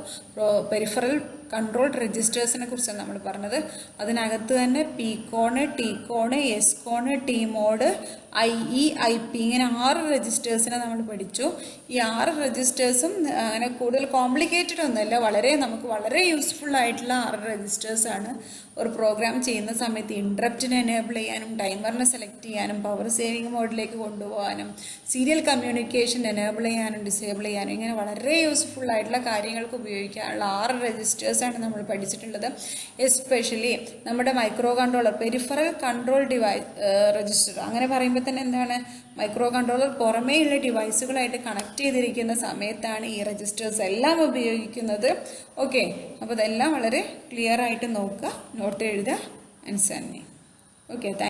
പെരിഫറൽ കൺട്രോൾഡ് രജിസ്റ്റേഴ്സിനെ കുറിച്ചാണ് നമ്മൾ പറഞ്ഞത്. അതിനകത്ത് തന്നെ PCON, TCON, SCON, TMOD, IE, IP ഇങ്ങനെ 6 രജിസ്റ്റേഴ്സിനെ നമ്മൾ പഠിച്ചു. ഈ 6 രജിസ്റ്റേഴ്സും അങ്ങനെ കൂടുതൽ കോംപ്ലിക്കേറ്റഡ് ഒന്നുമല്ല, നമുക്ക് വളരെ യൂസ്ഫുൾ ആയിട്ടുള്ള 6 രജിസ്റ്റേഴ്സാണ്. ഒരു പ്രോഗ്രാം ചെയ്യുന്ന സമയത്ത് ഇൻട്രപ്റ്റിനെ എനേബിൾ ചെയ്യാനും ടൈമറിനെ സെലക്ട് ചെയ്യാനും പവർ സേവിങ് മോഡിലേക്ക് കൊണ്ടുപോകാനും സീരിയൽ കമ്മ്യൂണിക്കേഷൻ എനേബിൾ ചെയ്യാനും ഡിസേബിൾ ചെയ്യാനും ഇങ്ങനെ വളരെ യൂസ്ഫുൾ ആയിട്ടുള്ള കാര്യങ്ങൾക്ക് ഉപയോഗിക്കാനുള്ള 6 രജിസ്റ്റേഴ്സാണ് നമ്മൾ പഠിച്ചിട്ടുള്ളത്. എസ്പെഷ്യലി നമ്മുടെ micro controller peripheral control device register അങ്ങനെ പറയുമ്പോൾ തന്നെ എന്താണ്, മൈക്രോ കൺട്രോളർ പുറമേയുള്ള ഡിവൈസുകളായിട്ട് കണക്ട് ചെയ്തിരിക്കുന്ന സമയത്താണ് ഈ രജിസ്റ്റേഴ്സ് എല്ലാം ഉപയോഗിക്കുന്നത്. ഓക്കെ, അപ്പോൾ ഇതെല്ലാം വളരെ ക്ലിയർ ആയിട്ട് നോക്കുക, നോട്ട് എഴുതുക, ആൻസർ. ഓക്കെ.